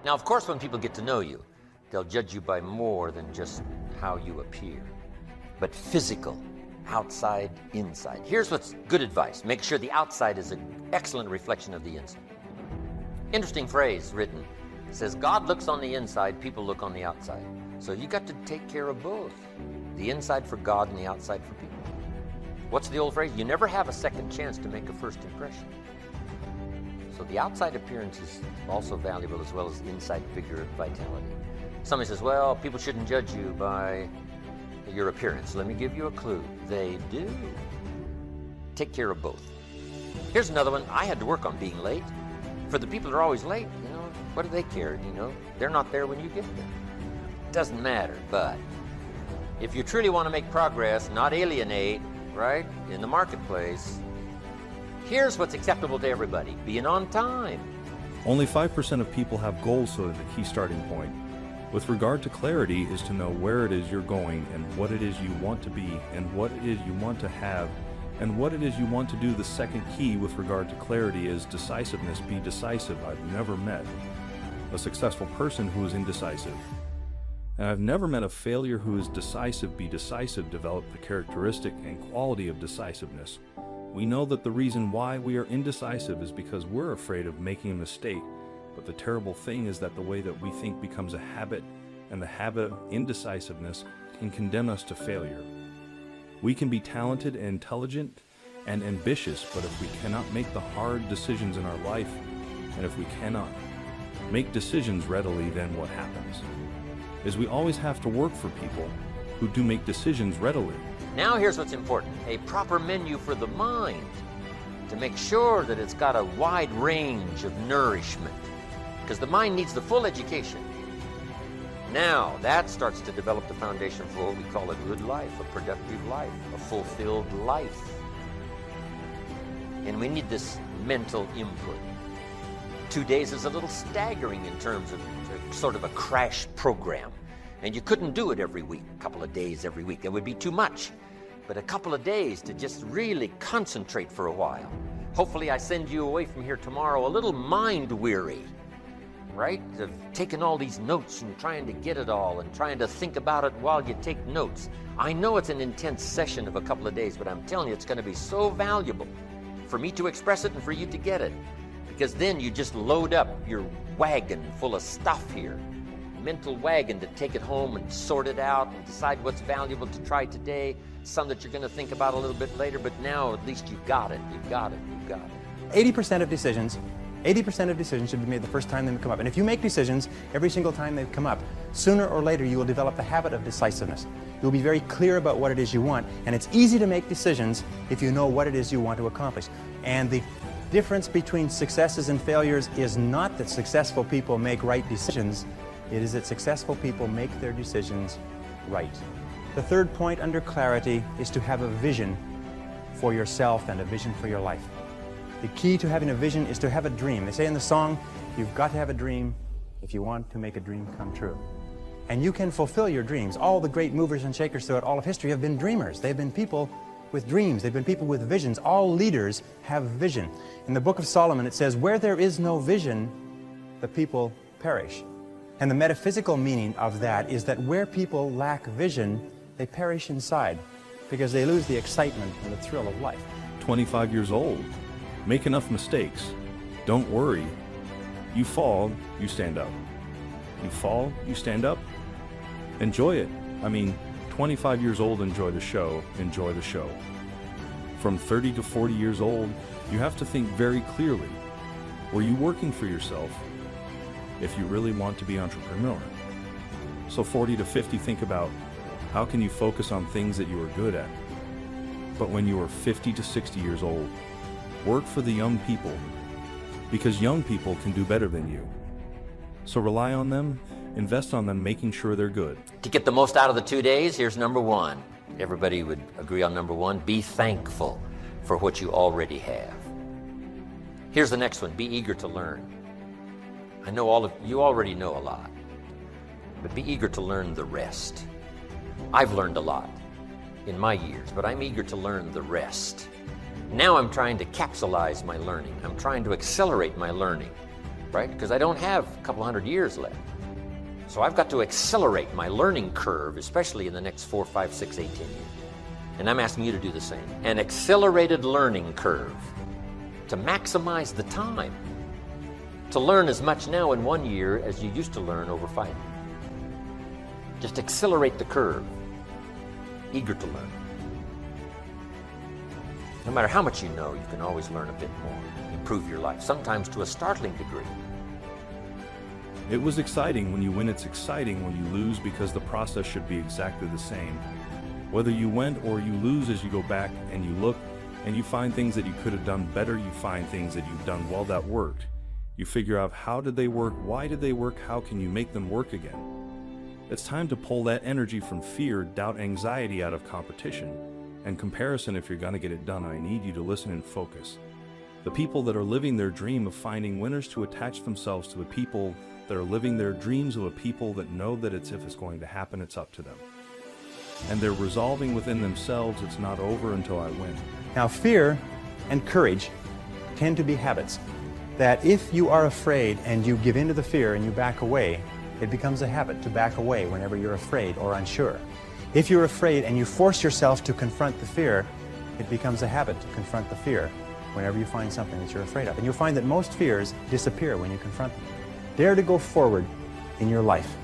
Now, of course, when people get to know you, they'll judge you by more than just how you appear, but physical, outside, inside. Here's what's good advice. Make sure the outside is an excellent reflection of the inside. Interesting phrase written. It says, God looks on the inside, people look on the outside. So you got to take care of both. The inside for God and the outside for people. What's the old phrase? You never have a second chance to make a first impression. So the outside appearance is also valuable as well as the inside figure of vitality. Somebody says, well, people shouldn't judge you by your appearance. Let me give you a clue. They do. Take care of both. Here's another one. I had to work on being late. For the people that are always late, what do they care? They're not there when you get there. Doesn't matter, but if you truly want to make progress, not alienate, right, in the marketplace, here's what's acceptable to everybody. Being on time. Only 5% of people have goals, so the key starting point with regard to clarity is to know where it is you're going and what it is you want to be and what it is you want to have and what it is you want to do. The second key with regard to clarity is decisiveness. Be decisive. I've never met a successful person who is indecisive. And I've never met a failure who is decisive. Be decisive. Develop the characteristic and quality of decisiveness. We know that the reason why we are indecisive is because we're afraid of making a mistake. But the terrible thing is that the way that we think becomes a habit, and the habit of indecisiveness can condemn us to failure. We can be talented and intelligent and ambitious, but if we cannot make the hard decisions in our life, and if we cannot make decisions readily, then what happens is we always have to work for people who do make decisions readily. Now here's what's important. A proper menu for the mind to make sure that it's got a wide range of nourishment, because the mind needs the full education. Now that starts to develop the foundation for what we call a good life, a productive life, a fulfilled life. And we need this mental input. 2 days is a little staggering in terms of sort of a crash program. And you couldn't do it every week, a couple of days every week. That would be too much. But a couple of days to just really concentrate for a while. Hopefully I send you away from here tomorrow a little mind weary, right? Of taking all these notes and trying to get it all and trying to think about it while you take notes. I know it's an intense session of a couple of days, but I'm telling you, it's going to be so valuable for me to express it and for you to get it. Because then you just load up your wagon full of stuff here. Mental wagon to take it home and sort it out and decide what's valuable to try today, some that you're going to think about a little bit later, but now at least you've got it, you've got it, you've got it. 80% of decisions should be made the first time they come up. And if you make decisions every single time they come up, sooner or later you will develop the habit of decisiveness. You'll be very clear about what it is you want, and it's easy to make decisions if you know what it is you want to accomplish. And the difference between successes and failures is not that successful people make right decisions, it is that successful people make their decisions right. The third point under clarity is to have a vision for yourself and a vision for your life. The key to having a vision is to have a dream. They say in the song, you've got to have a dream if you want to make a dream come true. And you can fulfill your dreams. All the great movers and shakers throughout all of history have been dreamers. They've been people with dreams. They've been people with visions. All leaders have vision. In the Book of Solomon it says, where there is no vision, the people perish. And the metaphysical meaning of that is that where people lack vision, they perish inside because they lose the excitement and the thrill of life. 25 years old. Make enough mistakes. Don't worry. You fall, you stand up. You fall, you stand up. Enjoy it. 25 years old, enjoy the show. Enjoy the show. From 30 to 40 years old, you have to think very clearly. Were you working for yourself if you really want to be entrepreneur? So 40 to 50, think about how can you focus on things that you are good at. But when you are 50 to 60 years old, work for the young people, because young people can do better than you. So rely on them, invest on them, making sure they're good. To get the most out of the 2 days, here's number one. Everybody would agree on number one. Be thankful for what you already have. Here's the next one. Be eager to learn. I know all of you already know a lot, but be eager to learn the rest. I've learned a lot in my years, but I'm eager to learn the rest. Now I'm trying to capsulize my learning. I'm trying to accelerate my learning. right? Because I don't have a couple hundred years left. So I've got to accelerate my learning curve, especially in the next 4, 5, 6, 8, 10 years. And I'm asking you to do the same. An accelerated learning curve to maximize the time. To learn as much now in 1 year as you used to learn over 5 years. Just accelerate the curve. Eager to learn. No matter how much you know, you can always learn a bit more. Improve your life, sometimes to a startling degree. It was exciting when you win, it's exciting when you lose, because the process should be exactly the same. Whether you win or you lose, as you go back and you look and you find things that you could have done better, you find things that you've done well that worked. You figure out, how did they work, why did they work, how can you make them work again? It's time to pull that energy from fear, doubt, anxiety out of competition and comparison. If you're going to get it done, I need you to listen and focus. The people that are living their dream of finding winners, to attach themselves to the people that are living their dreams of a people that know that if it's going to happen, it's up to them. And they're resolving within themselves, it's not over until I win. Now, fear and courage tend to be habits. That if you are afraid and you give in to the fear and you back away, it becomes a habit to back away whenever you're afraid or unsure. If you're afraid and you force yourself to confront the fear, it becomes a habit to confront the fear whenever you find something that you're afraid of. And you'll find that most fears disappear when you confront them. Dare to go forward in your life.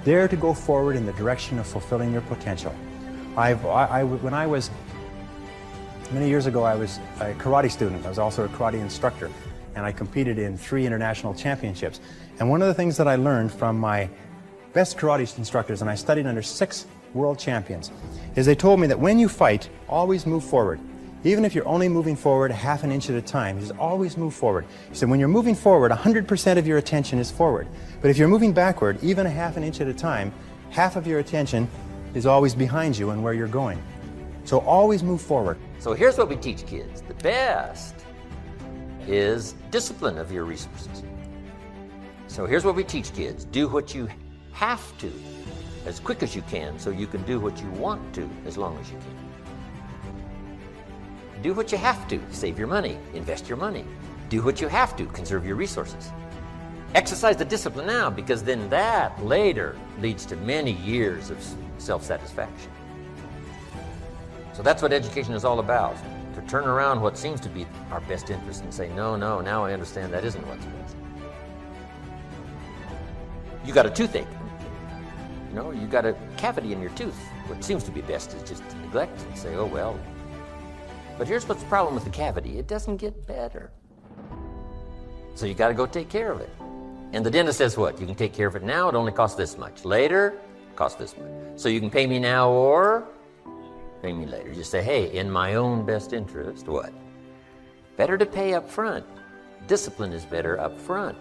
Dare to go forward in the direction of fulfilling your potential. When I was, many years ago, I was a karate student. I was also a karate instructor, and I competed in 3 international championships. And one of the things that I learned from my best karate instructors, and I studied under 6 world champions, is they told me that when you fight, always move forward. Even if you're only moving forward half an inch at a time, just always move forward. He said, when you're moving forward, 100% of your attention is forward. But if you're moving backward, even a half an inch at a time, half of your attention is always behind you and where you're going. So always move forward. So here's what we teach kids. The best is discipline of your resources. So here's what we teach kids. Do what you have to as quick as you can, so you can do what you want to as long as you can. Do what you have to. Save your money. Invest your money. Do what you have to. Conserve your resources. Exercise the discipline now, because then that later leads to many years of self-satisfaction. So that's what education is all about. To turn around what seems to be our best interest and say, no, now I understand that isn't what's best. You got a toothache. You got a cavity in your tooth. What seems to be best is just to neglect and say, oh well. But here's what's the problem with the cavity. It doesn't get better. So you got to go take care of it. And the dentist says what? You can take care of it now, it only costs this much. Later, it costs this much. So you can pay me now or pay me later. You say, hey, in my own best interest, what? Better to pay up front. Discipline is better up front.